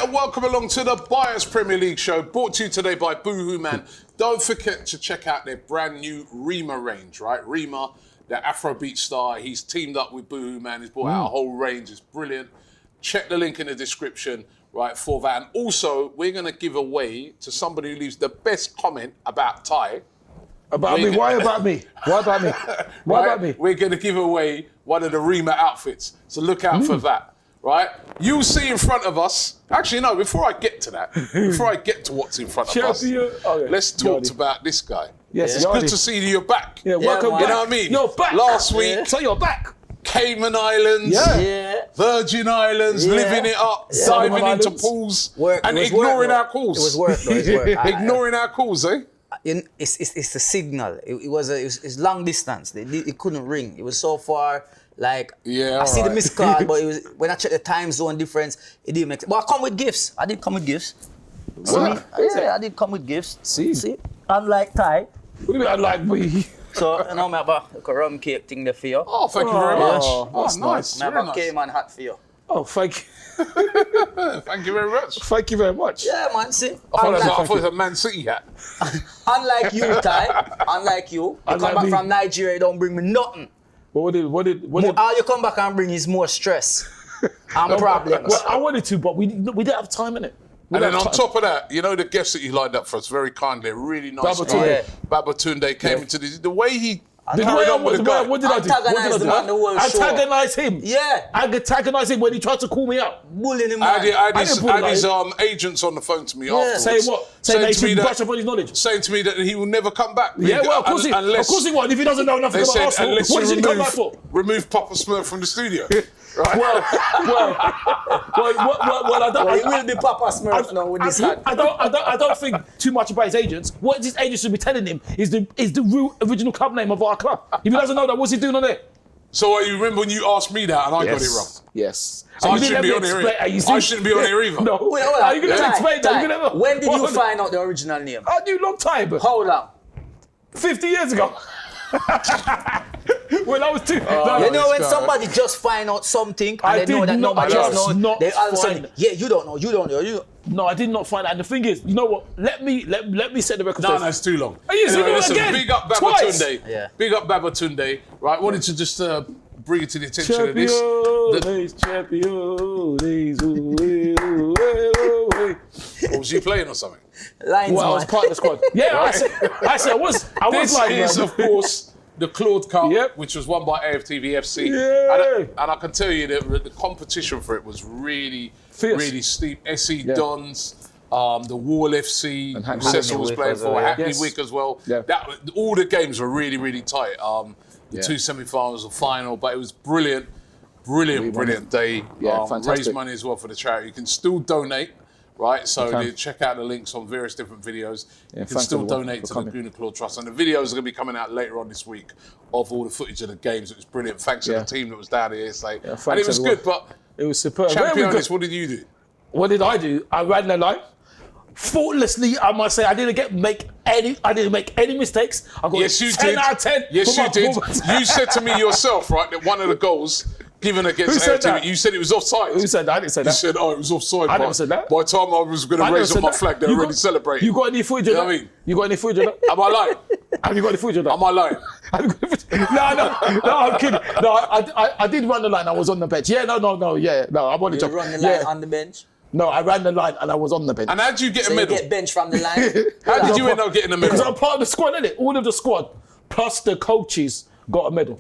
and welcome along to the Bias Premier League show, brought to you today by boohooMAN. Don't forget to check out their brand new REMA range, right? REMA, the Afrobeat star, he's teamed up with boohooMAN. He's brought out a whole range. It's brilliant. Check the link in the description, right, for that. And also, we're going to give away to somebody who leaves the best comment about Ty. About me? Why about me? Why about me? Why about me? We're going to give away one of the REMA outfits. So look out for that, right? You'll see in front of us. Actually, no, before I get to that, before I get to what's in front of us, let's talk about this guy. Yes, it's good to see you're back. Yeah, welcome back. You know what I mean? You're back. Last week. So you're back. Cayman Islands, Virgin Islands, living it up, diving into pools and ignoring our calls. It was work, though. It was work. Ignoring our calls, eh? It's the signal. It was long distance. It couldn't ring. It was so far. Like, I see the missed call, but it was, when I checked the time zone difference, it didn't make sense. But I come with gifts. I did come with gifts. I did come with gifts. See? Unlike Ty. What do you mean, unlike me? So, you know, I have a rum cake thing there for you. Oh, thank you very much. Oh, that's nice. I have a Cayman hat for you. Oh, thank you. Thank you very much. Thank you very much. Yeah, man, see? I thought it was a Man City hat. Unlike you, Ty, unlike you come back from Nigeria, you don't bring me nothing. What did? All you come back and bring is more stress and problems. Well, I wanted to, but we didn't have time in it. And then on top of that, you know the guests that you lined up for us very kindly, a really nice guy. Babatunde came into the way he carried on with the guy. What did I do? Antagonize him. Yeah. I antagonized him when he tried to call me out. Bullying him. I had his agents on the phone to me afterwards. Saying what? Saying that he should brush up on his knowledge. Saying to me that he will never come back. Yeah, well, of course he won't. If he doesn't know nothing about Arsenal, what does he come back for? Remove Papa Smurf from the studio. Right. Well, I don't. He will be Papa Smurf now with this hat. I don't think too much about his agents. What his agents should be telling him is the real original club name of our club. If he doesn't know that, what's he doing on it? So you remember when you asked me that and I got it wrong? Yes. So I shouldn't be on here either. I shouldn't be on here either. No. Wait, hold on. Are you going to explain that? When did you find out the original name? I knew long time. How long? 50 years ago. When I was two. You know when somebody just find out something and they know that nobody else knows, they all of a sudden, you don't know. No, I did not find out. And the thing is, you know what? Let me set the record straight. No, it's too long. Are you anyway, listen, again? Big up Babatunde. Yeah. Big up Babatunde. Right, wanted to just bring it to the attention of this. What was you playing or something? Lines, well, I was part of the squad. Yeah, I said I was like. This is, of course, the Claude Cup, which was won by AFTV FC. Yeah. And I can tell you that the competition for it was really, really steep. SE Dons, the Wall FC, who Cecil was playing for, Hackney Wick as well. Yeah. All the games were really, really tight. The two semi-finals, the final, but it was brilliant day. Raised money as well for the charity. You can still donate. Right, so check out the links on various different videos. You can still donate to the Guna Claude Trust. And the videos are going to be coming out later on this week of all the footage of the games. It was brilliant. Thanks to the team that was down here. And it was good, but it was superb. Championis, what did you do? What did I do? I ran the line. Faultlessly, I must say, I didn't make any mistakes. I got 10 out of 10. Yes, you did. You said to me yourself, right, that one of the goals given against AFTV, you said it was offside. Who said that? I didn't say that. You said, it was offside. I never said that. By the time I was going to raise up my flag, they were already celebrating. You got any footage of that? You know what I mean? You got any footage of that? Am I lying? Have you got any footage of that? Am I lying? No, I'm kidding. No, I did run the line. I was on the bench. Yeah, no, I'm on the job. You run the line on the bench? No, I ran the line and I was on the bench. And how did you get a medal? You get benched from the line? How did you end up getting a medal? Because I'm part of the squad, innit? All of the squad, plus the coaches, got a medal.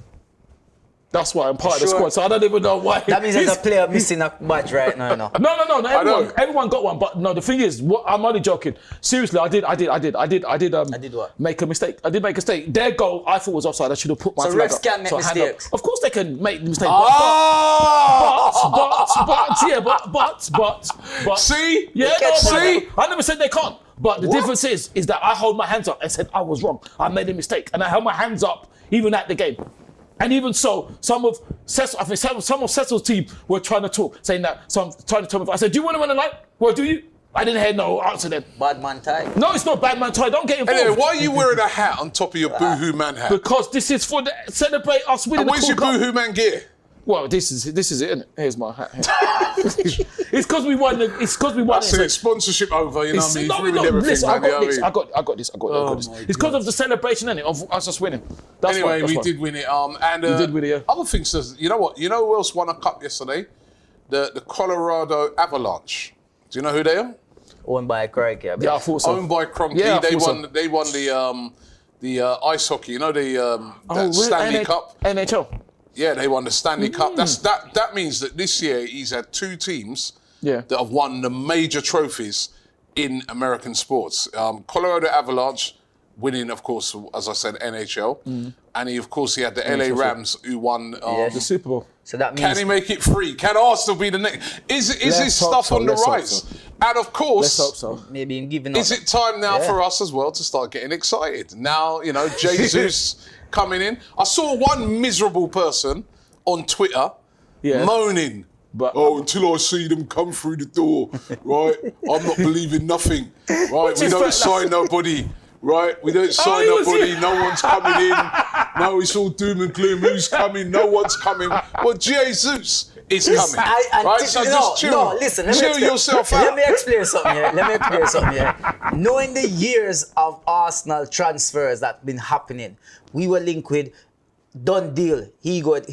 That's why I'm part of the squad, so I don't even know why. That means there's a player missing a badge right now. No. Everyone got one, but no. The thing is, I'm only joking. Seriously, I did what? Make a mistake. I did make a mistake. Their goal, I thought was offside. I should have put my flag up. So refs can make mistakes. Of course they can make mistakes. But. See? Yeah, see? I never said they can't. But the difference is that I hold my hands up and said I was wrong. I made a mistake, and I held my hands up even at the game. And even so, some of Cecil's team were trying to talk, saying that, trying to tell me. I said, do you want to run a line? Well, do you? I didn't hear no answer then. Bad man tie. No, it's not bad man tie. Don't get involved. Anyway, why are you wearing a hat on top of your boohooMAN hat? Because this is for celebrate us winning the Claude Cup. And where's your boohooMAN gear? Well, this is it, isn't it? Here's my hat. It's because we won. It's because we won. That's it. Sponsorship over. You know what I mean? He's ruined everything. Listen, Man, I got this. It's because of the celebration, innit? Of us just winning. Anyway, we did win it. And we did win it. Yeah. Other things. You know what? You know who else won a cup yesterday? The Colorado Avalanche. Do you know who they are? Owned by Kroenke. Yeah, I thought so. Owned by Kroenke. Yeah, They won the ice hockey. You know the Stanley Cup. NHL. Yeah, they won the Stanley Cup. That means that this year he's had 2 teams that have won the major trophies in American sports. Colorado Avalanche winning, of course, as I said, NHL. And he had the LA Rams who won the Super Bowl. So that means... Can he make it 3? Can Arsenal be the next? Is this stuff on the rise? And of course, let's hope so. Maybe in giving up. Is it time now for us as well to start getting excited? Now, Jesus coming in. I saw one miserable person on Twitter moaning. But, until I see them come through the door, right? I'm not believing nothing, right? We don't sign nobody, right? We don't sign nobody. No one's coming in. No, it's all doom and gloom. Who's coming? No one's coming. Well, Jesus is coming, right? So just chill. No, listen. Chill yourself out. Let me explain something here. Knowing the years of Arsenal transfers that been happening, we were linked with done deal. Higuain.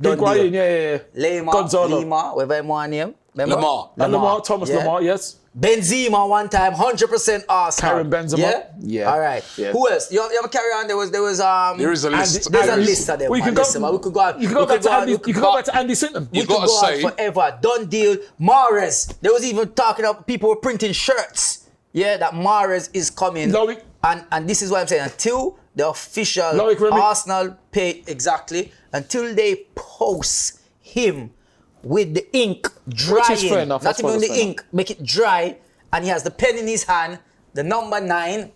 Higuain, yeah. Lima, whatever him one name. Lamar, Thomas Lamar, yes. Benzema one time, 100% Arsenal. Karim Benzema. Yeah. All right. Yeah. Who else? You have a carry on. There is a list. There's a list of them. We could go on. You could go back to Andy Sinton. You got to say forever. Done deal. Mahrez. There was even talking about people were printing shirts. Yeah, that Mahrez is coming. And this is what I'm saying. Until the official Arsenal pay until they post him with the ink drying, not even the ink, make it dry, and he has the pen in his hand, the number 9,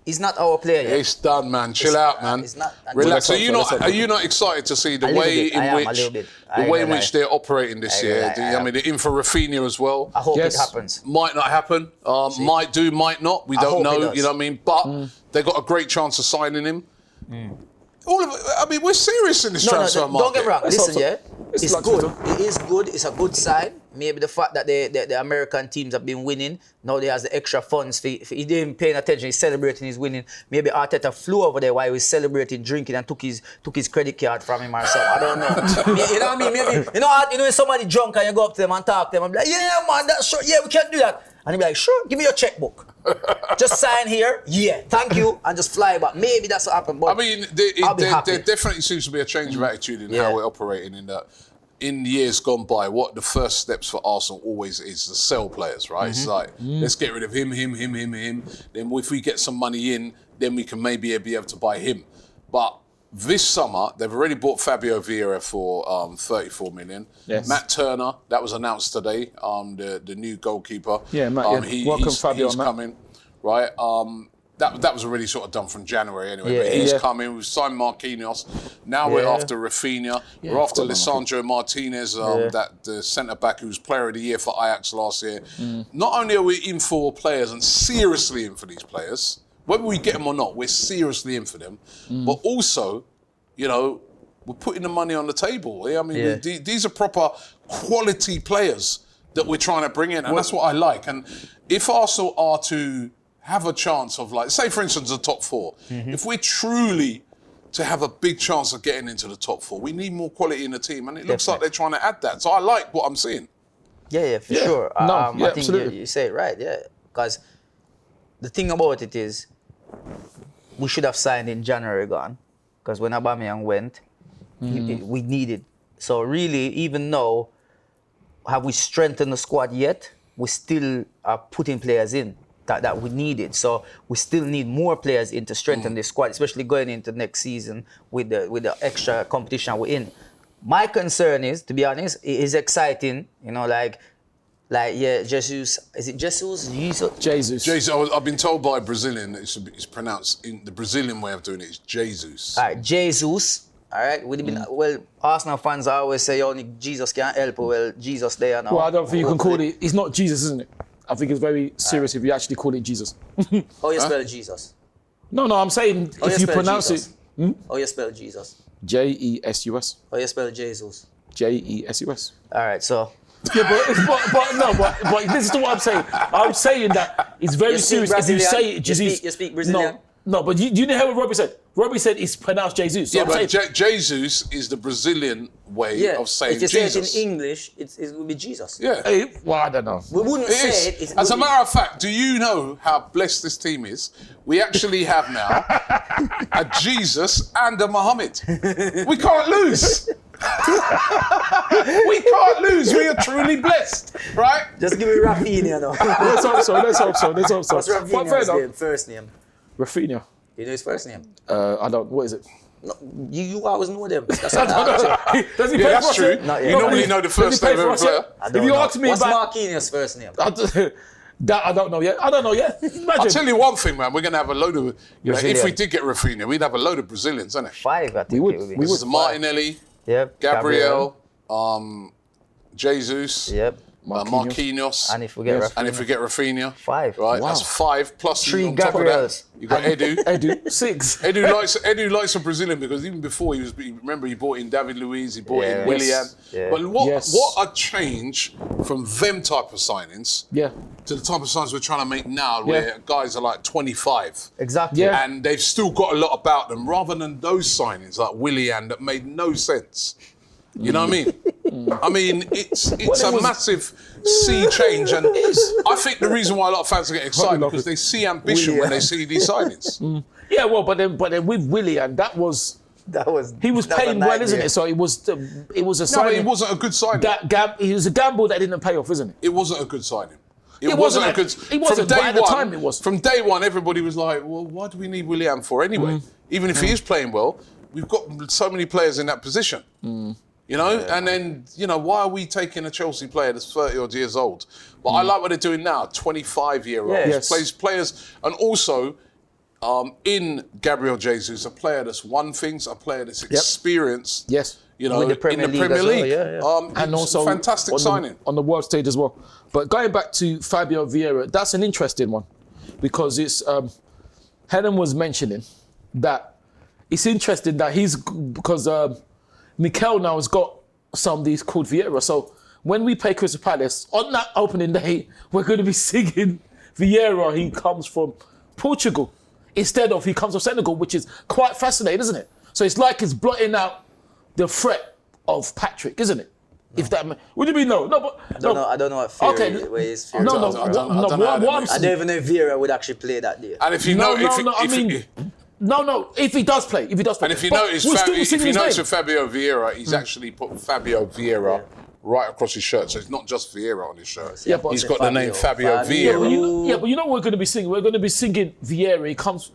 he's not our player yet. It's done, man. Chill out, man. Relax. Are you not excited to see the way in which they're operating this year? They're in for Rafinha as well. I hope it happens. Might not happen. Might do, might not. We don't know. You know what I mean? But they got a great chance of signing him. All of it. We're serious in this transfer market. Don't get me wrong. Listen, it's good. It is good. It's a good sign. Maybe the fact that the American teams have been winning, now they has the extra funds. He didn't pay attention. He's celebrating his winning. Maybe Arteta flew over there while he was celebrating, drinking, and took his credit card from him or something. I don't know. You know what I mean? Maybe when somebody drunk and you go up to them and talk to them and be like, yeah, man, that's sure. Yeah, we can do that. And he'll be like, sure, give me your checkbook. Just sign here. Yeah, thank you. And just fly back. Maybe that's what happened. But there definitely seems to be a change of attitude in how we're operating in that. In years gone by, what the first steps for Arsenal always is to sell players, right? It's like, let's get rid of him. Then if we get some money in, then we can maybe be able to buy him. But this summer, they've already bought Fabio Vieira for 34 million. Yes. Matt Turner, that was announced today, the new goalkeeper. Yeah, Matt, welcome Fabio. He's coming, right? That was already sort of done from January anyway, but he's coming. We've signed Marquinhos. Now we're after Rafinha. We're after Lisandro Martinez, the centre-back who was player of the year for Ajax last year. Not only are we in for players and seriously in for these players, whether we get them or not, we're seriously in for them. But also, we're putting the money on the table. These are proper quality players that we're trying to bring in, and that's what I like. And if Arsenal are to have a chance of, say for instance, the top 4. If we're truly to have a big chance of getting into the top 4, we need more quality in the team, and it looks like they're trying to add that. So I like what I'm seeing. Yeah, for sure. I think absolutely. You say it right, because the thing about it is, we should have signed in January gone, because when Aubameyang went, we needed. So really, even though have we strengthened the squad yet, we still are putting players in that we needed. So we still need more players in to strengthen the squad, especially going into next season with the extra competition we're in. My concern is, to be honest, it is exciting, Jesus. Is it Jesus? Jesus. I've been told by a Brazilian that it's pronounced in the Brazilian way of doing it. It's Jesus. All right, Jesus. All right. Well, Arsenal fans always say only Jesus can help. Well, Jesus there now. Well, I don't think you can call it. It's not Jesus, isn't it? I think it's very serious if you actually call it Jesus. How you spell Jesus? No, I'm saying if you pronounce Jesus? How you spell Jesus? Jesus. How you spell Jesus? Jesus. All right, so. Yeah, but listen to what I'm saying. I'm saying that it's very serious if you say it, Jesus. You speak Brazilian? No, but you didn't hear what Robbie said. Robbie said it's pronounced Jesus. So yeah, but Jesus is the Brazilian way of saying Jesus. If you say it in English, it would be Jesus. Yeah. Well, I don't know. We wouldn't say it. As a matter of fact, do you know how blessed this team is? We actually have now a Jesus and a Muhammad. We can't lose. We can't lose. We are truly blessed, right? Just give me Rafinha now. Let's hope so. What's Rafinha's first name? Rafinha. You know his first name? I don't. What is it? No, you always know them. That's I don't know. Does he play that's for us? true. You normally know the first name of a player. If you ask me what's about Marquinhos' first name? that, I don't know yet. Imagine. I'll tell you one thing, man. We're going to have a load of... if we did get Rafinha, we'd have a load of Brazilians, isn't it? 5, I think we would. It would be. We would. Martinelli, Gabriel, Jesus, Marquinhos. And if we get Rafinha. 5. Right, that's 5. Plus 3 on top Gabriels. of that, you got Edu. Edu, 6. Edu likes a Brazilian because even before remember he bought in David Luiz, he bought in Willian. Yeah. But what a change from them type of signings to the type of signings we're trying to make now where guys are like 25. Exactly. Yeah. And they've still got a lot about them rather than those signings like Willian that made no sense. You know what I mean? I mean, it's a massive sea change, and I think the reason why a lot of fans are getting excited because they see ambition when they see these signings. Yeah, well, but then with Willian, he was paying well, isn't it? So it was a signing. No, it wasn't a good signing. It was a gamble that didn't pay off, isn't it? It wasn't a good signing. It wasn't a good. It wasn't. But at the time, it was. From day one, everybody was like, "Well, why do we need Willian for anyway? Even if he is playing well, we've got so many players in that position." You know, and then, why are we taking a Chelsea player that's 30-odd years old? But I like what they're doing now, 25-year-olds, players, and also in Gabriel Jesus, a player that's won things, a player that's experienced. Yes. In the Premier League. And also fantastic signing. On the world stage as well. But going back to Fabio Vieira, that's an interesting one because it's, Helen was mentioning that it's interesting that because Mikel now has got somebody called Vieira. So when we play Crystal Palace, on that opening day, we're going to be singing Vieira. He comes from Portugal instead of he comes from Senegal, which is quite fascinating, isn't it? So it's like it's blotting out the threat of Patrick, isn't it? No. If that, what do you mean no? No, but I don't know what Vieira, where is Vieira. I don't even know if Vieira would actually play that day. And if you if he does play. And if you notice with Fabio Vieira, he's actually put Fabio Vieira right across his shirt. So it's not just Vieira on his shirt. Yeah, he's got the name Fabio Vieira. But you know what we're going to be singing? We're going to be singing Vieira. He comes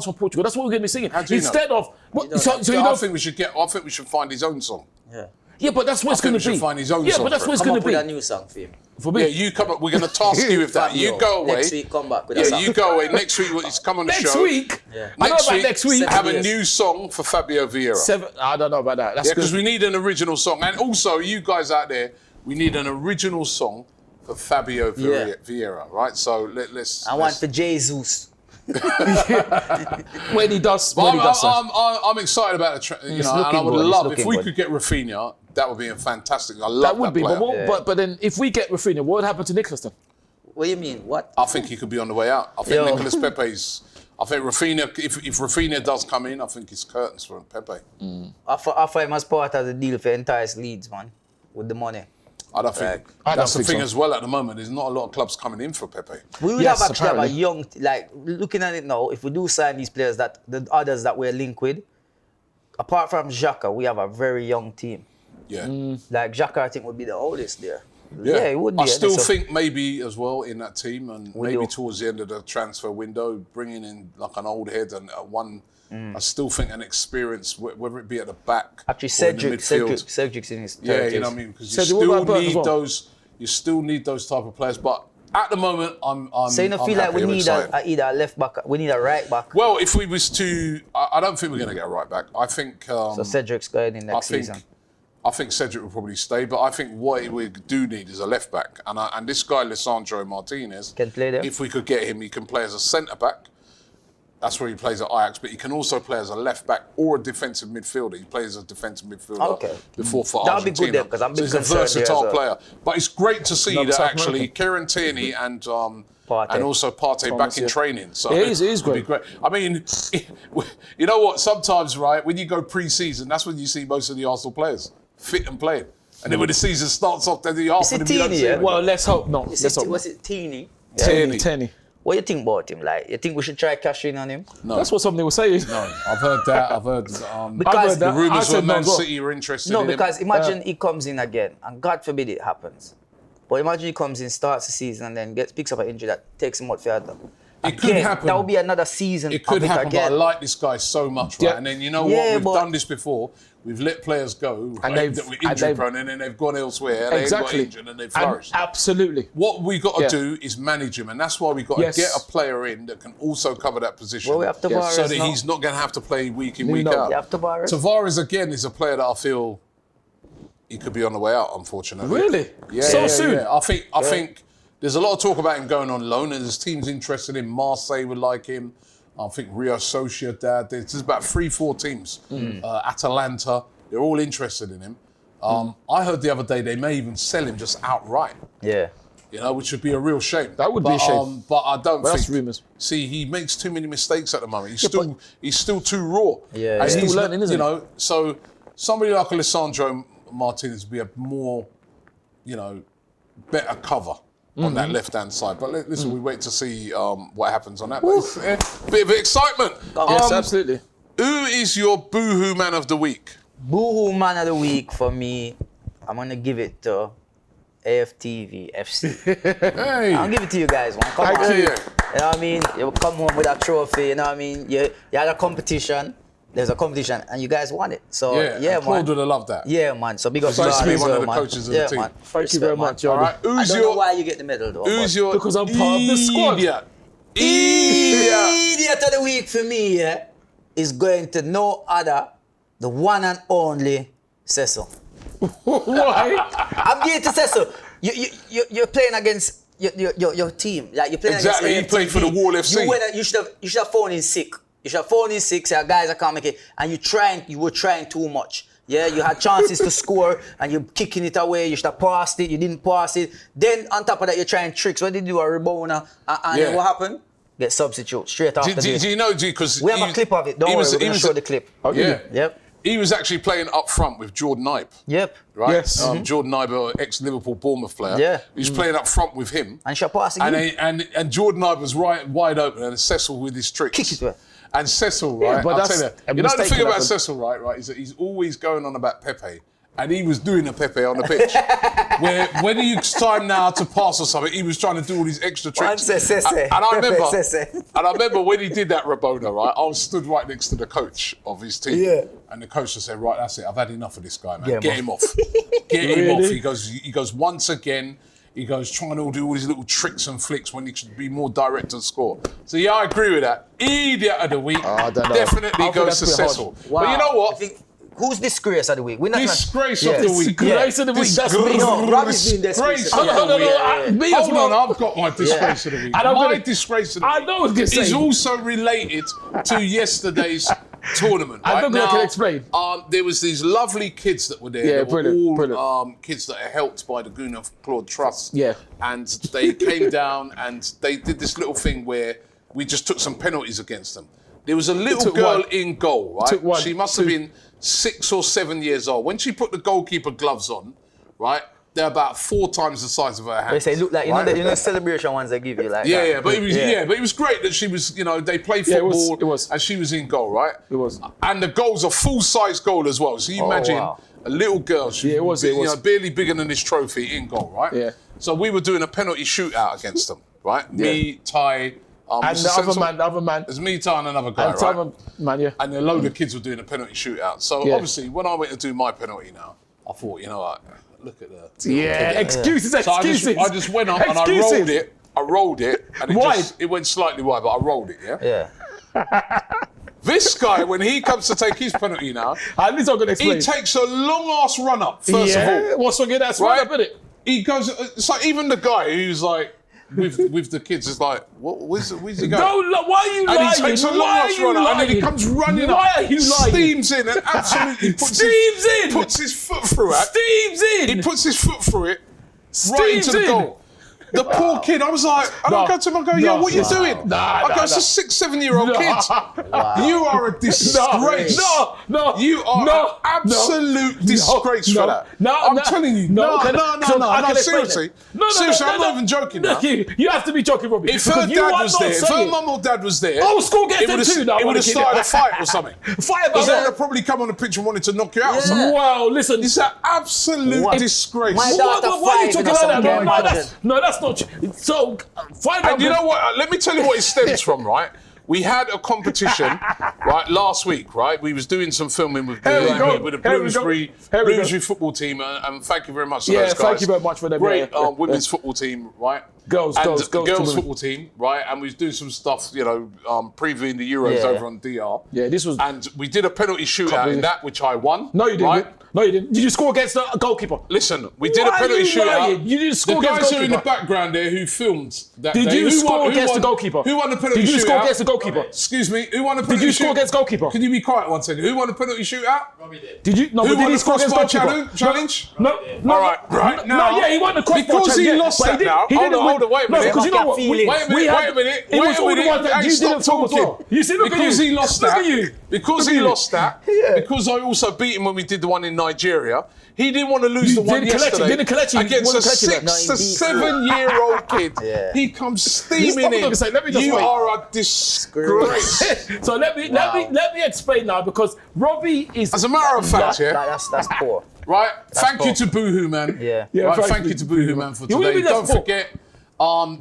from Portugal. That's what we're going to be singing. How do you Instead know? I think we should find his own song. Yeah. Yeah, but that's what it's going to be. We should find his own song. But that's what it's going to be. Come up with a new song for him. For me. Yeah, you come up. We're going to task you with that. You go away. Next week, come back with a song. Yeah, you go away. Next week, he's come on the show. Next week? Yeah. I know about next week. Have a new song for Fabio Vieira. I don't know about that. That's because we need an original song. And also, you guys out there, we need an original song for Fabio Vieira, right? So let's... I want for Jesus. When he does. I'm excited about the and I would love if we could get Rafinha. That would be fantastic. I love that would be. Player. But then if we get Rafinha, what would happen to Nicholas then? What do you mean? What? I think he could be on the way out. I think Nicolas Pepe's. I think Rafinha. If Rafinha does come in, I think it's curtains for Pepe. Offer him as part of the deal for entice Leeds, man, with the money. I don't think that's the thing as well at the moment. There's not a lot of clubs coming in for Pepe. We would have a young, looking at it now, if we do sign these players, that the others that we're linked with, apart from Xhaka, we have a very young team. Yeah. Like Xhaka, I think would be the oldest there. Yeah, it would be. I still think maybe as well in that team, and maybe towards the end of the transfer window, bringing in like an old head and one. I still think an experience, whether it be at the back actually or in the midfield. Cedric's in his 30s. Yeah, you know what I mean? Because you still need those type of players. But at the moment, I'm so you don't feel like we need either a left back, we need a right back. Well, if we was to, I don't think we're going to get a right back. I think so. Cedric's going in next season. I think Cedric will probably stay, but I think what we do need is a left back, and this guy Lisandro Martinez can play there. If we could get him, he can play as a centre back. That's where he plays at Ajax, but he can also play as a left back or a defensive midfielder. He plays as a defensive midfielder before for That'll Argentina. be good then, because I'm big so he's a versatile player. But it's great to see that actually Kieran Tierney and also Partey back in training. So it is great. I mean, you know what? Sometimes, right, when you go pre-season, that's when you see most of the Arsenal players fit and playing. And then when the season starts off, then the half of them you don't see them. Well, let's hope not. Was it Tierney? Tierney. What do you think about him? Like, you think we should try cash in on him? No. That's what somebody was saying. No, I've heard that. I've heard because the rumours were Man no, City were interested in him. No, because imagine he comes in again, and God forbid it happens. But imagine he comes in, starts the season, and then picks up an injury that takes him out further. It could happen. That would be another season. It could happen, but I like this guy so much, right? Yeah. And then you know what? We've done this before. We've let players go that were injury prone, and then they've gone elsewhere. And they've got injured and they've flourished. Absolutely. What we got to do is manage him, and that's why we got to get a player in that can also cover that position. Well, we have Tavares so that he's not going to have to play week in, week out. You have Tavares. Tavares again is a player that I feel he could be on the way out, unfortunately. Really? Yeah. So soon? Yeah. I think there's a lot of talk about him going on loan, and there's teams interested in. Marseille would like him. I think Real Sociedad. There's about 3-4 teams. Atalanta. They're all interested in him. I heard the other day they may even sell him just outright. Yeah. You know, which would be a real shame. That would be a shame. But I don't think. That's rumours. See, he makes too many mistakes at the moment. He's still too raw. Yeah. And He's he's still learning, isn't he? You know, so somebody like Alessandro Martinez would be a more, better cover on that left-hand side. But listen, we wait to see what happens on that. But it's a bit of excitement. Yes, absolutely. Who is your boohoo man of the week? boohooMAN of the week for me, I'm going to give it to AFTV FC. Hey. I'll give it to you guys, man. Come on. Thank you. You know what I mean? You come home with a trophy, you know what I mean? You had a competition. There's a competition, and you guys won it. So, yeah, Claude man. would have loved that. Yeah, man. So, big up to Nice to be as one of the man. coaches of the team. Man. Thank you very much, All right, I don't know why you get the medal, though. Who's your Because I'm part of the squad. Idiot of the week for me, is going to no other, the one and only Cecil. Why? I'm going to Cecil. You're playing against your team. Like you're playing Exactly, against he played for the Wall FC. You should have phoned in sick. You should have phoned in sick, say, guys, I can't make it. And you were trying too much. Yeah, you had chances to score and you're kicking it away. You should have passed it. You didn't pass it. Then on top of that, you're trying tricks. What did you do? A rebound and then what happened? Get substitute straight after this. Do you know, because we have a clip of it. Don't worry, we're going to show the clip. Yeah. Yep. He was actually playing up front with Jordan Ibe. Yep. Right? Yes. Jordan Ibe, ex-Liverpool Bournemouth player. Yeah. He was playing up front with him. And she passed again. And Jordan Ibe was wide open, and Cecil with his tricks. Kick it to her. And Cecil, right? but I'll that's tell a you know the mistake thing to about happen. Cecil, right, is that he's always going on about Pepe. And he was doing a Pepe on the pitch. Where when it's time now to pass or something, he was trying to do all these extra tricks. And I remember when he did that Rabona, right, I was stood right next to the coach of his team. Yeah. And the coach just said, right, that's it, I've had enough of this guy, man. Get Get him him off. Get him off. He goes once again. He goes trying to do all these little tricks and flicks when he should be more direct and score. So yeah, I agree with that. Idiot of the week I don't know. definitely goes to Cecil. Wow. But you know what? Who's Disgrace of the week? We're not Disgrace of the week. Disgrace of the week. That's me. No, Robbie's been Disgrace disgrace. of the week. Me as Hold well. on, I've got my disgrace of the week. My disgrace of the week I know what you're is saying. also related to yesterday's tournament. I right? don't think I can explain. There was these lovely kids that were there. Yeah, that were brilliant. all kids that are helped by the Gunnar Claude Trust. Yeah. And they came down and they did this little thing where we just took some penalties against them. There was a little girl in goal, right? She must have been 6 or 7 years old. When she put the goalkeeper gloves on, right, they're about 4 times the size of her hands. They say, look like, you know the celebration ones they give you, like Yeah, but it was great that she was, they play football it was. and she was in goal, right? It was. And the goal's a full-size goal as well. So you imagine a little girl, she was barely bigger than this trophy in goal, right? Yeah. So we were doing a penalty shootout against them, right? Me, Ty, and the other man. There's me, Ty, and another guy, And right? other man, yeah. And a load of kids were doing a penalty shootout. So obviously, when I went to do my penalty now, I thought, you know what? Look at that. Excuses. So I just went up and I rolled it. I rolled it, and it went slightly wide, but I rolled it. Yeah. This guy, when he comes to take his penalty now, At least I'm gonna explain. he takes a long ass run up. First of all, what's so good? That's right up in it. He goes. It's like even the guy who's like with the kids. It's like, where's he going? No, why are you lying? And he takes a long run, and then he comes running up. Why are you lying? Steams in and absolutely puts his foot through it. Steams in. He puts his foot through it, right into the goal. The poor kid, I was like, I go to him, I go, yo, what are you doing? I go, it's a 6, 7-year-old kid. You are a disgrace. You are an absolute disgrace for that. I'm telling you. No, seriously. Seriously, I'm not even joking now. You have to be joking, Robbie. If her dad was there, if her mum or dad was there, it would have started a fight or something. Because they would have probably come on the pitch and wanted to knock you out or something. Well, listen. It's an absolute disgrace. My daughter why are you talking like that? No, that's not true. So, find out. And you know what? Let me tell you what it stems from, right? We had a competition, right, last week, right? We was doing some filming with the Bloomsbury football team, and thank you very much to those guys. Thank you very much for them. Great women's football team, right? Girls football team, right? And we was doing some stuff, previewing the Euros over on DR. Yeah, this was. And we did a penalty shootout in that, which I won. No, you didn't. Right? No, you didn't. Did you score against the goalkeeper? Listen, we did a penalty shootout. You didn't score against the goalkeeper. The guys who are in the background there who filmed that Did you score against the goalkeeper? Who won the penalty shootout? Did you score against the goalkeeper? Excuse me, who won the penalty shootout? Did you score against goalkeeper? Can you be quiet 1 second? Who won the penalty shootout? Robbie did. Did you? No, who but did won he the score against crossbar goalkeeper? challenge? No. All right. Now, no, yeah, he won the crossbar challenge. Because he lost that now. Hold on, wait a minute. No, because you know what? Wait a minute. It was all the ones that you didn't talk about. You see, look at you. Because he lost that. Look at you. Because he lost that. Because I also beat him when we did the one in Nigeria. He didn't want to lose the one yesterday against a 6 to 7-year-old kid. He comes steaming in. You are a disgrace. So let me explain now, because Robbie is. As a matter of fact, that's poor. Right. Thank you to boohooMAN. Thank you to boohooMAN for today. Don't forget.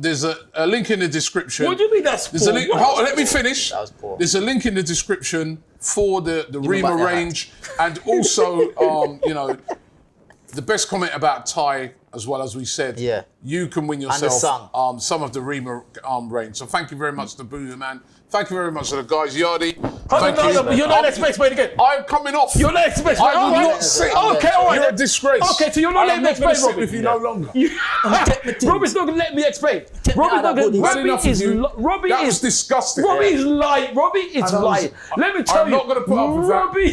There's a link in the description. What do you mean that's poor? Let me finish. That was poor. There's a link in the description for the REMA range, and also the best comment about Ty, as well as we said. You can win yourself some of the REMA range. So thank you very much to boohooMAN. Thank you very much to the guys, Yardi. You're not letting me explain again. I'm coming off. You're not explain. I will not sit. Okay, all right. You're a disgrace. Okay, so you're not letting me explain, Robbie. With you no longer. Robbie's not going to let me explain. Robbie is disgusting. Robbie is lying. Robbie is lying. Let me tell you. I'm not going to put up with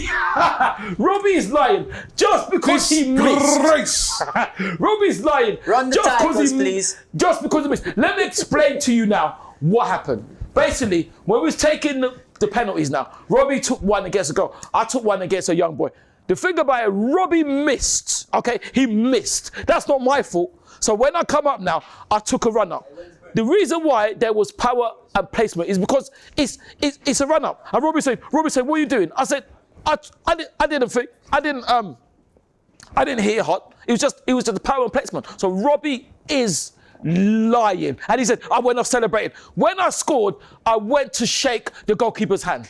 that. Robbie is lying just because he missed. Robbie's lying. Run the titles, please. Just because he missed. Let me explain to you now what happened. Basically, when we was taking the penalties now, Robbie took one against a girl. I took one against a young boy. The thing about it, Robbie missed. Okay, he missed. That's not my fault. So when I come up now, I took a run up. The reason why there was power and placement is because it's a run up. And Robbie said, what are you doing? I said, I didn't think. I didn't hit it hot. It was just the power and placement. So Robbie is lying. And he said, I went off celebrating. When I scored, I went to shake the goalkeeper's hand.